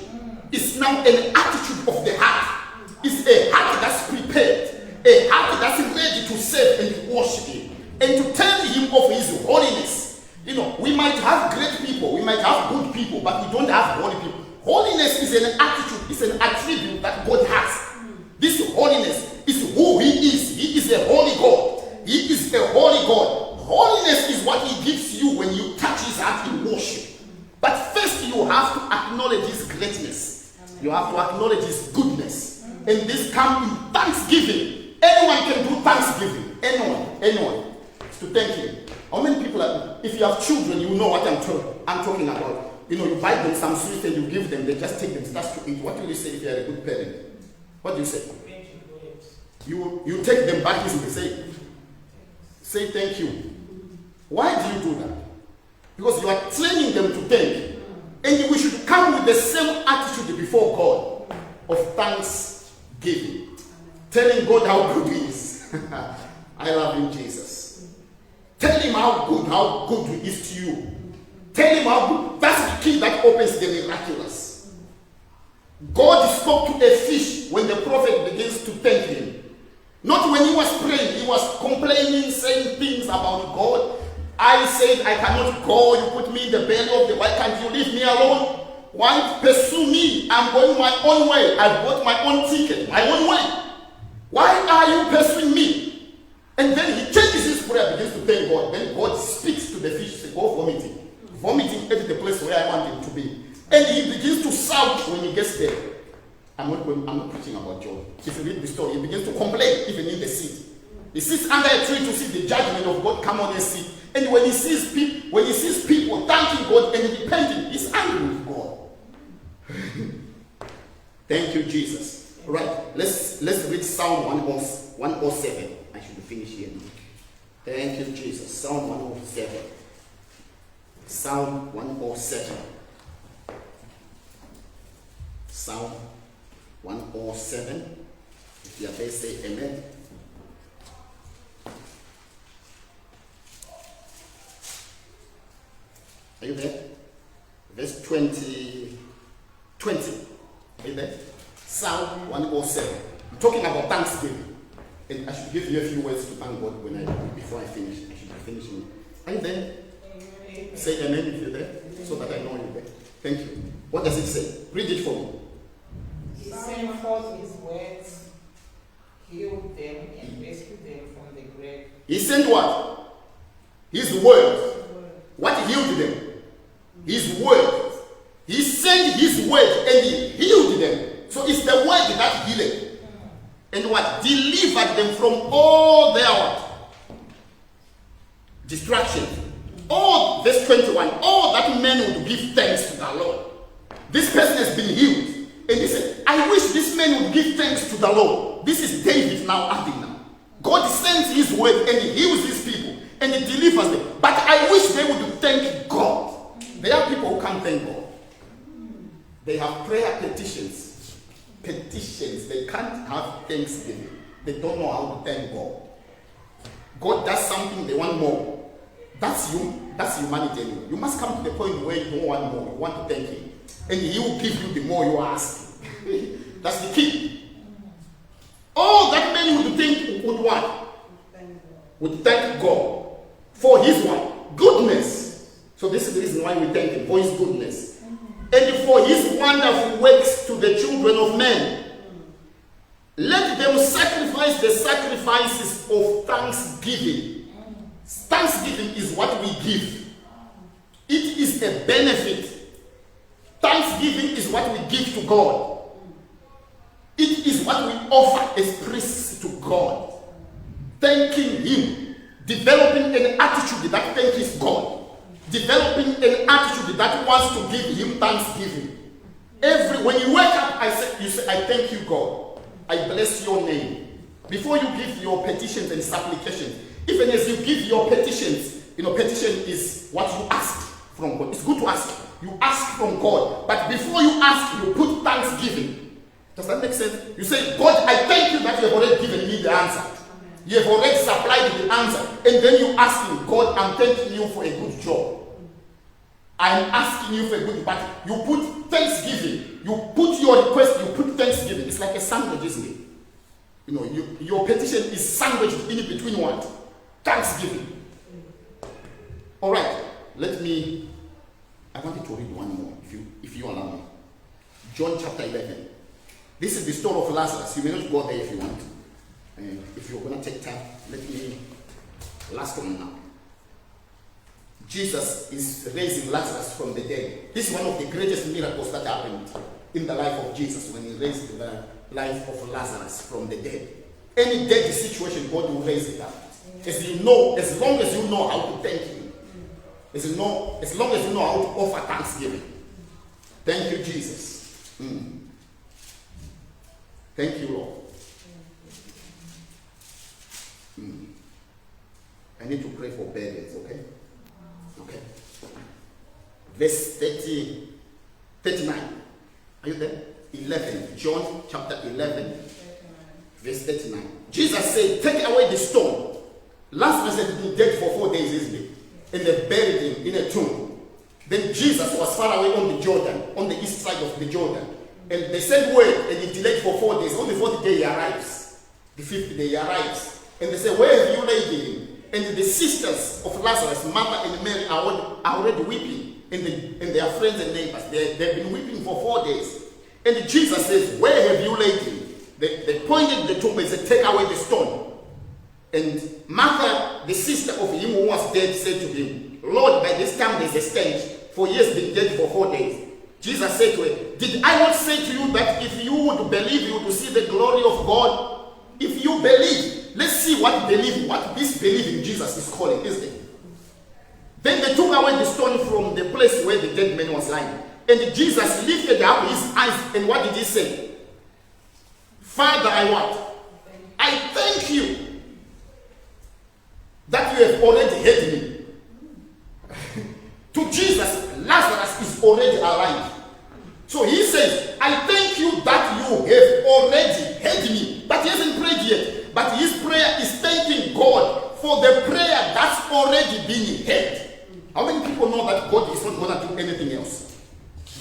It's now an attitude of the heart. It's a heart that's prepared, a heart that's ready to serve and to worship him, and to tell him of his holiness. We might have great people, we might have good people, but we don't have holy people. Holiness is an attitude, it's an attribute that God has. This holiness is who he is. He is a holy God. He is a holy God. Holiness is what he gives you when you touch his heart in worship. But first you have to acknowledge his greatness. You have to acknowledge his goodness. And this comes in thanksgiving. Anyone can do thanksgiving. Anyone. To thank him. How many people if you have children, you know what I'm talking about. You buy them some sweets and you give them, they just take them, start to eat. What will you say if you are a good parent? What do you say? You take them back and say thank you. Why do you do that? Because you are training them to thank. And we should come with the same attitude before God of thanksgiving. Telling God how good he is. I love him, Jesus. Tell him how good he is to you. Tell him how good. That's the key that opens the miraculous. God spoke to a fish when the prophet begins to thank him. Not when he was praying, he was complaining, saying things about God. I said, I cannot go. You put me in the belly of the, why can't you leave me alone? Why pursue me? I'm going my own way. I've got my own ticket, my own way. Why are you pursuing me? And then he changes his prayer, begins to thank God. Then God speaks to the fish, says, go vomiting. Vomiting at the place where I want him to be. And he begins to shout when he gets there. I'm not preaching about Job. If you read the story, he begins to complain even in the seat. He sits under a tree to see the judgment of God come on his seat. And when he sees people thanking God and repenting, he's angry with God. Thank you, Jesus. Right. Let's read Psalm 107. I should finish here. Thank you, Jesus. Psalm 107. Psalm 107. Psalm 107. If you are there, say amen. Are you there? Verse 12. 20. Amen. Psalm 107. I'm talking about thanksgiving. And I should give you a few words to thank God before I finish. I should be finishing. Are you there? Amen. Say amen if you're there, so that I know you're there. Thank you. What does it say? Read it for me. He sent forth his words, healed them, and rescued them from the grave. He sent what? His word. What healed them? His word. He sent his word and he healed them. So it's the word that healed. And what? Delivered them from all their what? Distractions. All, verse 21, all that men would give thanks to the Lord. This person has been healed. And he said, I wish this man would give thanks to the Lord. This is David now adding now. God sends his word and he heals his people and he delivers them. But I wish they would thank God. There are people who can't thank God. They have prayer petitions. Petitions. They can't have thanksgiving. They don't know how to thank God. God does something, they want more. That's you. That's humanity. You must come to the point where you don't want more. You want to thank him. And he will give you the more you ask. That's the key. All that man would think would what? Would thank God for his what? Goodness. So this is the reason why we thank him, for his goodness. And for his wonderful works to the children of men. Let them sacrifice the sacrifices of thanksgiving. Thanksgiving is what we give. It is a benefit. Thanksgiving is what we give to God. It is what we offer as priests to God. Thanking him. Developing an attitude that thanks God. Developing an attitude that wants to give him thanksgiving. When you wake up, you say, I thank you, God. I bless your name. Before you give your petitions and supplications, even as you give your petitions, petition is what you ask from God. It's good to ask. You ask from God. But before you ask, you put thanksgiving. Does that make sense? You say, God, I thank you that you have already given me the answer. You have already supplied the answer. And then you ask him, God, I'm thanking you for a good job. I'm asking you for a good, but you put thanksgiving. You put your request, you put thanksgiving. It's like a sandwich, isn't it? Your petition is sandwiched in between what? Thanksgiving. All right, I wanted to read one more, if you allow me. John chapter 11. This is the story of Lazarus. You may not go there if you want. If you're going to take time, let me last one now. Jesus is raising Lazarus from the dead. This is one of the greatest miracles that happened in the life of Jesus when he raised the life of Lazarus from the dead. Any dead situation, God will raise it up. As long as you know how to thank him. As long as you know how to offer thanksgiving. Thank you, Jesus. Thank you, Lord. I need to pray for burdens, okay? Okay. Verse 39. Are you there? 11. John chapter 11. Verse 39. Jesus said, take away the stone. Lazarus had been dead for 4 days, isn't it? And they buried him in a tomb. Then Jesus was far away on the Jordan, on the east side of the Jordan. And they sent word and he delayed for 4 days. On the 4th day he arrives. The 5th day he arrives. And they say, where have you laid him? And the sisters of Lazarus, Martha and Mary, are already weeping. And their friends and neighbors, they've been weeping for 4 days. And Jesus says, where have you laid him? They pointed to the tomb and said, take away the stone. And Martha, the sister of him who was dead, said to him, Lord, by this time there's a stench, for he has been dead for 4 days. Jesus said to her, did I not say to you that if you would believe, you would see the glory of God? If you believe, let's see what this belief in Jesus is calling, isn't it? Then they took away the stone from the place where the dead man was lying. And Jesus lifted up his eyes, and what did he say? Father, I thank you that you have already heard me. To Jesus, Lazarus is already alive. So he says, I thank you that you have already heard me. But he hasn't prayed yet. But his prayer is thanking God for the prayer that's already been heard. How many people know that God is not going to do anything else?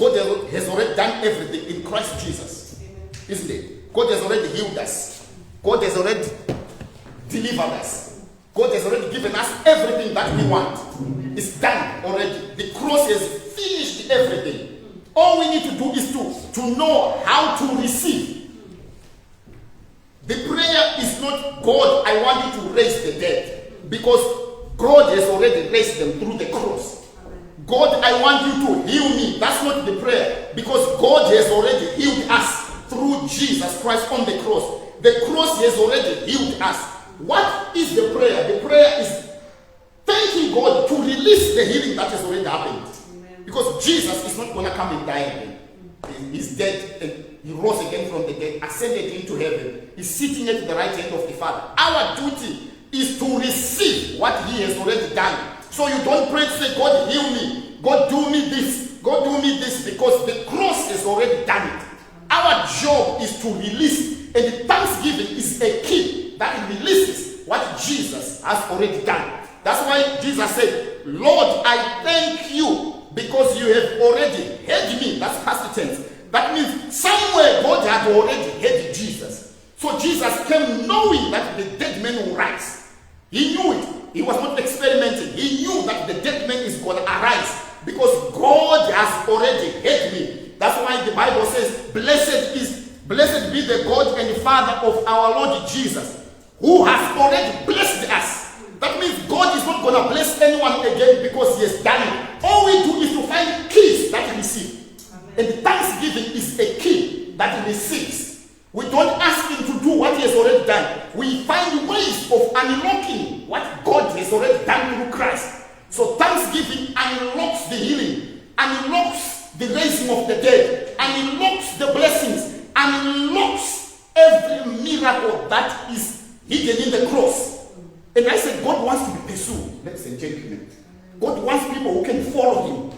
God has already done everything in Christ Jesus. Isn't it? God has already healed us. God has already delivered us. God has already given us everything that we want. It's done already. The cross has finished everything. All we need to do is to know how to receive. The prayer is not, God, I want you to raise the dead. Because God has already raised them through the cross. God, I want you to heal me. That's not the prayer. Because God has already healed us through Jesus Christ on the cross. The cross has already healed us. What is the prayer? The prayer is thanking God to release the healing that has already happened. Amen. Because Jesus is not going to come and die again. He's dead and he rose again from the dead, ascended into heaven. He's sitting at the right hand of the Father. Our duty is to receive what he has already done. So you don't pray to say, God heal me, God do me this, God do me this, because the cross has already done it. Our job is to release, and the thanksgiving is a key that releases what Jesus has already done. That's why Jesus said, Lord, I thank you because you have already heard me. That's past tense. That means somewhere God had already heard Jesus. So Jesus came knowing that the dead man will rise. He knew it. He was not experimenting. He knew that the dead man is going to arise because God has already heard me. That's why the Bible says, Blessed be the God and the Father of our Lord Jesus, who has already blessed us. That means God is not going to bless anyone again because he has done it. All we do is to find keys that he receives. And thanksgiving is a key that he receives. We don't ask him to do what he has already done. We find ways of unlocking what God has already done through Christ. So thanksgiving unlocks the healing, unlocks the raising of the dead, unlocks the blessings, unlocks every miracle that is hidden in the cross. And I said, God wants to be pursued, ladies and gentlemen. God wants people who can follow him.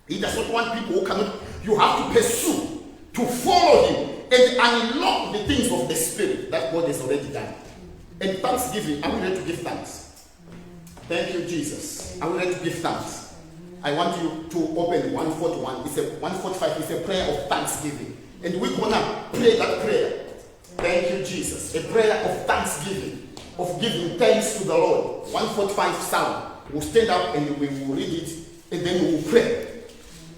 He does not want people who cannot. You have to pursue, to follow him, and unlock the things of the Spirit that God has already done. And thanksgiving, are we ready to give thanks? Thank you, Jesus. Are we ready to give thanks? I want you to open 141. 145 is a prayer of thanksgiving. And we're going to pray that prayer. Thank you, Jesus. A prayer of thanksgiving, of giving thanks to the Lord. 145 Psalm. We'll stand up and we will read it, and then we will pray.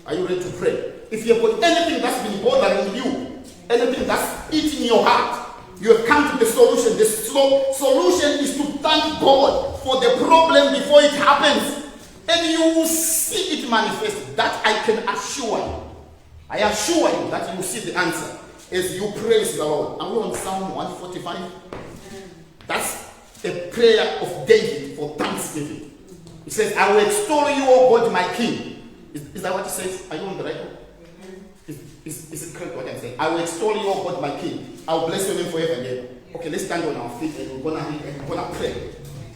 Are you ready to pray? If you've got anything that's been bothering you, anything that's eating your heart, you have come to the solution. The solution is to thank God for the problem before it happens. And you will see it manifest. That I can assure you. I assure you that you will see the answer as you praise the Lord. Are we on Psalm 145? That's a prayer of David for thanksgiving. It says, I will extol you, O God, my King. Is that what it says? Are you on the record? Is it correct what I'm saying? I will extol you, O God, my King. I will bless your name forever and ever. Okay, let's stand on our feet and we're gonna pray.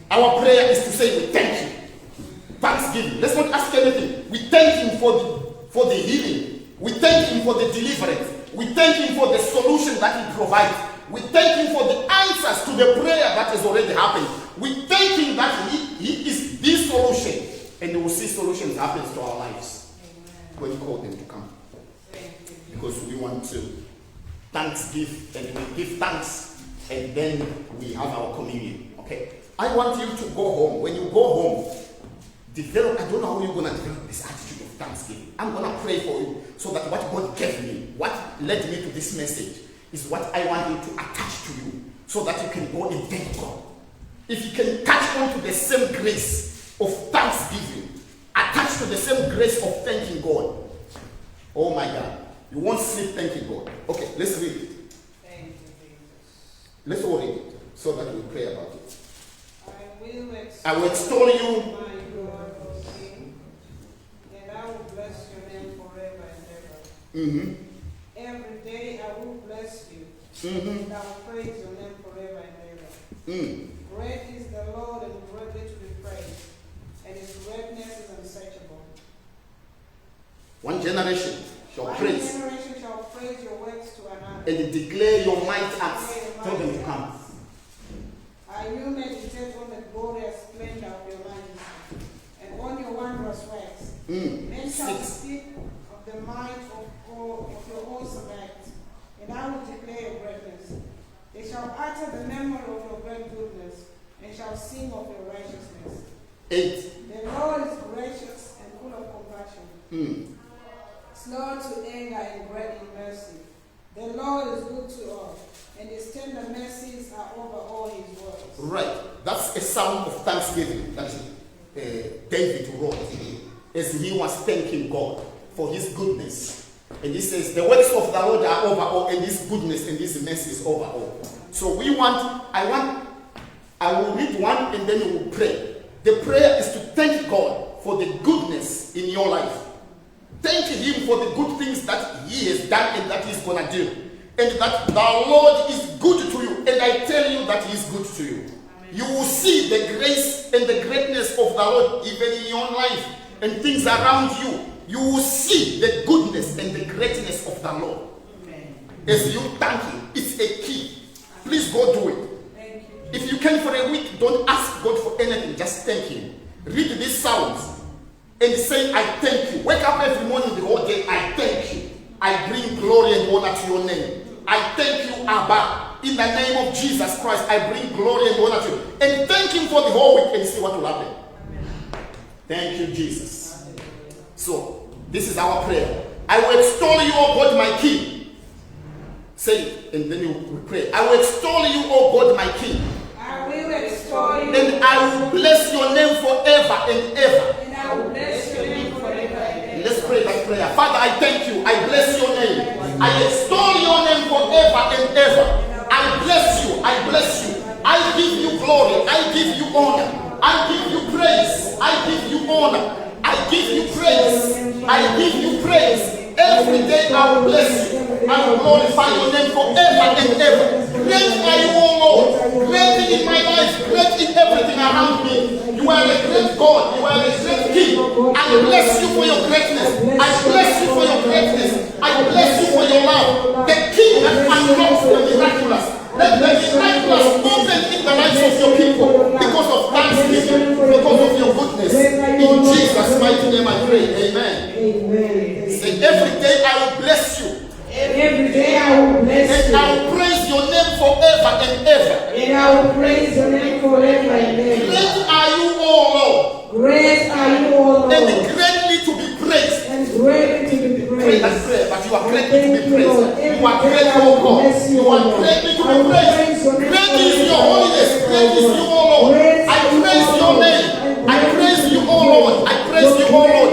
Our prayer is to say we thank you. Thanksgiving. Let's not ask anything. We thank him for the healing. We thank him for the deliverance. We thank him for the solution that he provides. We thank him for the answers to the prayer that has already happened. We thank him that he is the solution. And we will see solutions happen to our lives. When you call them to come. Because we want to thanksgive and we give thanks and then we have our communion. Okay? I want you to go home. When you go home, develop, I don't know how you're going to develop this attitude of thanksgiving. I'm going to pray for you so that what God gave me, what led me to this message, is what I want you to attach to you so that you can go and thank God. If you can catch on to the same grace of thanksgiving, attached to the same grace of thanking God, oh my God, you won't sleep thanking God. Okay, let's read it. Thank you, Jesus. Let's all read it so that we pray about it. I will extol you, my God, O King, and I will bless your name forever and ever. Every day I will bless you, and I will praise your name forever and ever. Great is the Lord and greatly to be praised, and his greatness is unsearchable. One generation shall praise your works to another, and declare your might acts. Tell them to come. I will meditate on the glorious splendor of your majesty and on your wondrous works. Men shall speak of the might 8. The Lord is gracious and full of compassion, slow to anger and great in mercy. The Lord is good to all, and his tender mercies are over all his works. Right. That's a psalm of thanksgiving that David wrote as he was thanking God for his goodness. And he says, the works of the Lord are over all, and his goodness and his mercy is over all. So I will read one and then we will pray. The prayer is to thank God for the goodness in your life. Thank him for the good things that he has done and that he's going to do. And that the Lord is good to you. And I tell you that he is good to you. You will see the grace and the greatness of the Lord even in your life and things around you. You will see the goodness and the greatness of the Lord. Amen. As you thank him, it's a key. Please go do it. If you can for a week, don't ask God for anything. Just thank him. Read these psalms and say, I thank you. Wake up every morning the whole day. I thank you. I bring glory and honor to your name. I thank you, Abba. In the name of Jesus Christ, I bring glory and honor to you. And thank him for the whole week and see what will happen. Thank you, Jesus. So, this is our prayer. I will extol you, O God, my King. Say it, and then you pray. I will extol you, O God, my King. I will extol you. And I will bless your name forever and ever. And I will bless your name forever and ever. Let's pray that prayer. Father, I thank you. I bless your name. I extol your name forever and ever. I bless you. I bless you. I give you glory. I give you honor. I give you praise. I give you honor. I give you praise. I give you praise. Every day I will bless you. I will glorify your name forever and ever. Great are you, O Lord. Great in my life. Great in everything around me. You are a great God. You are a great King. I bless you for your greatness. I bless you for your greatness. I bless you for your love. The King that unlocks the miraculous. Let the miraculous open in the lives of your people because of thanksgiving, because of your goodness. In Jesus' mighty name I pray. Amen. Amen. Say, every day I will bless you. Every day I will bless And you. I will praise your name forever and ever. And I will praise your name forever and ever. Great are you, O Lord. Great are you, O Lord. And greatly to be praised. And greatly to be Pray praised. that prayer, but you are greatly to Thank be you, praised. Lord. You are great, O God. You are greatly to be praised. Great is your holiness. Great is you, O Lord. I praise your name. I praise you, O Lord. I praise you, O Lord.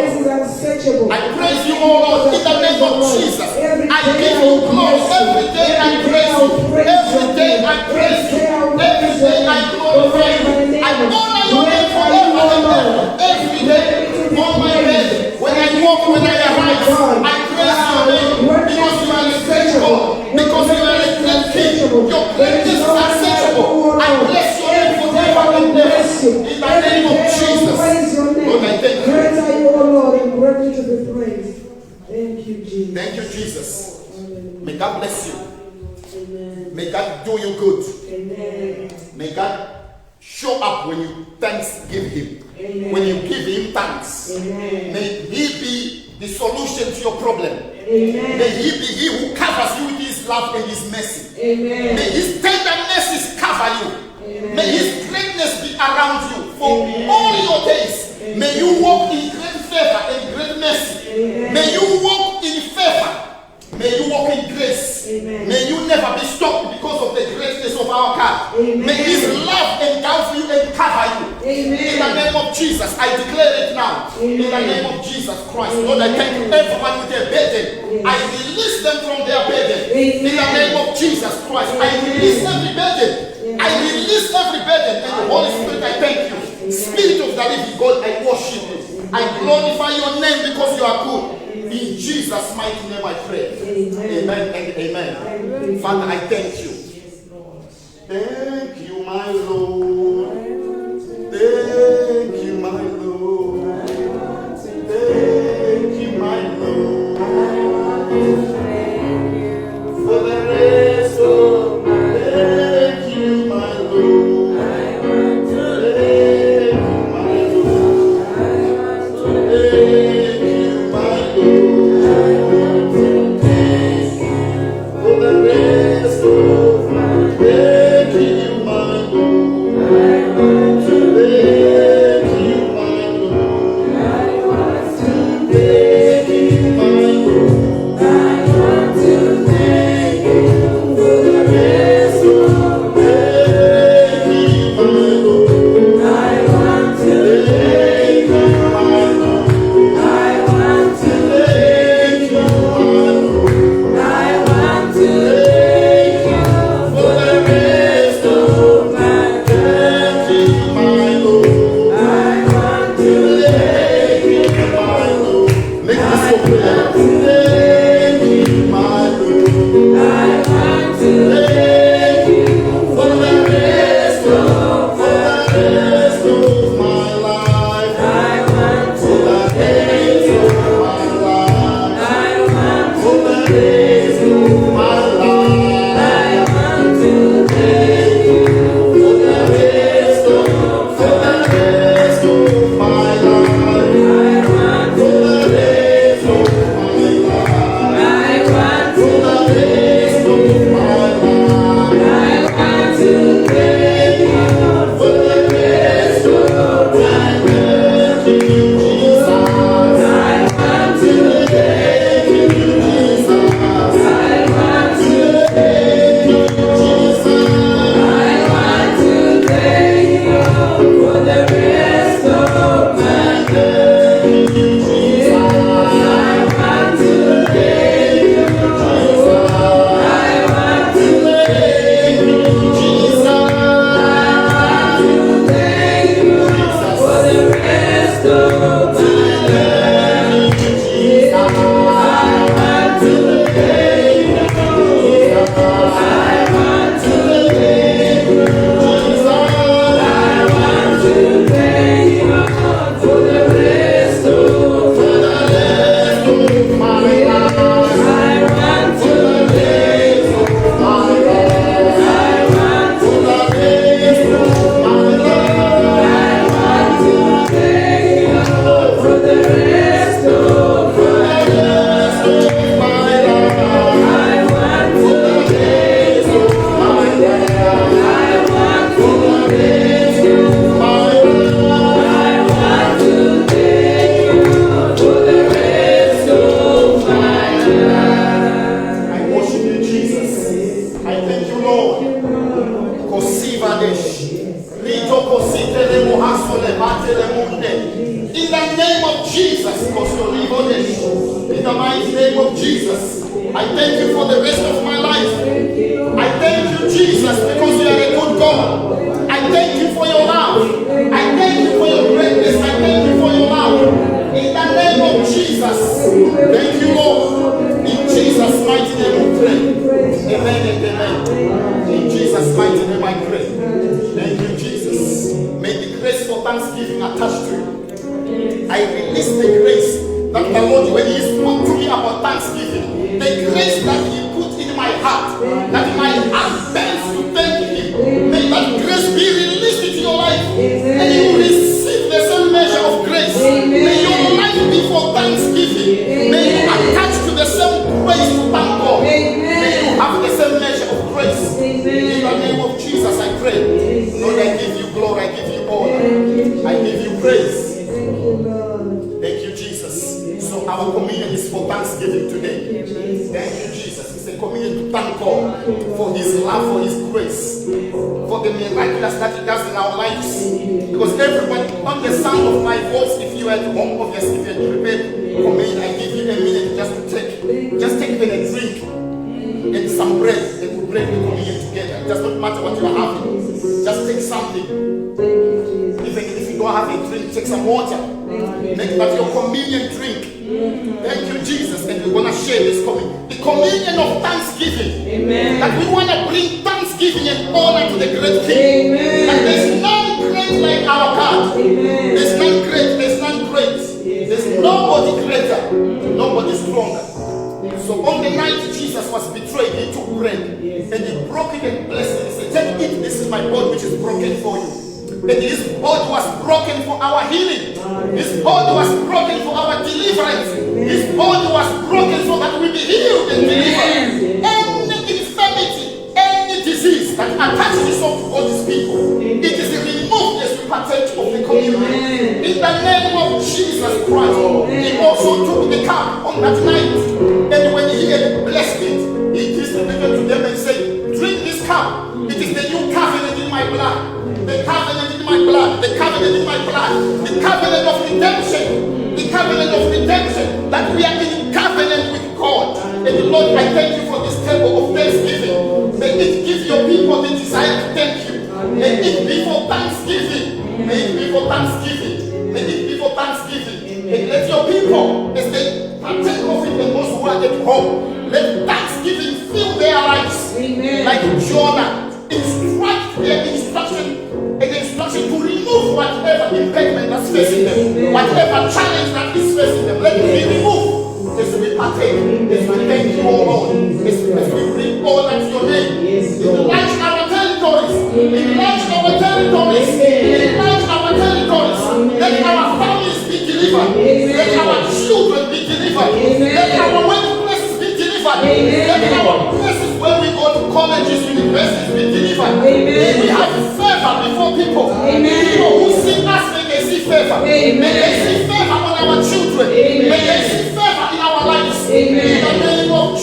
I praise you, O Lord, in the name of Jesus. I give you glory. Every day I praise you. Every day I praise you. Every day I glorify you. I honor your name forever and ever. Every day on my bed, when I walk, when I arise, I praise your name because you are a great God. Because you are a great King. Your greatness is unsearchable. I bless your name forever and ever. In the name of Jesus. Lord, I thank you. Great are you, O Lord, and greatly to be praised. Thank you, Jesus. Thank you, Jesus. May God bless you. Amen. May God do you good. Amen. May God show up when you thanksgive him. Amen. When you give him thanks. Amen. May he be the solution to your problem. Amen. May he be he who covers you with his love and his mercy. Amen. May his tender mercies cover you. Amen. May his greatness be around you for Amen. all your days. Amen. May you walk in great favor and great mercy. Amen. May you walk in favor. May you walk in grace. Amen. May you never be stopped because of the greatness of our God. Amen. May his love engulf you and cover you. Amen. In the name of Jesus, I declare it now. Amen. In the name of Jesus Christ. Lord, I thank you everyone with their burden. Yes. I release them from their burden. Amen. In the name of Jesus Christ, I Amen. release every burden. Yes. I release every burden. And the Holy Spirit, I thank you. Spirit of the living God, I worship you. I glorify your name because you are good. In Jesus' mighty name I pray. Amen and amen. Father, I thank you. Thank you, my Lord. Thank you, my Lord. Thank you, my Lord. For the rest of my life. Thank you, my Lord. Thank you, my Lord. Thank you, my Lord. For the rest of my life. Thank you, my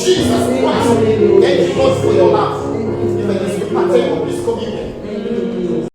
Jesus Christ. Thank you, Lord, for your love.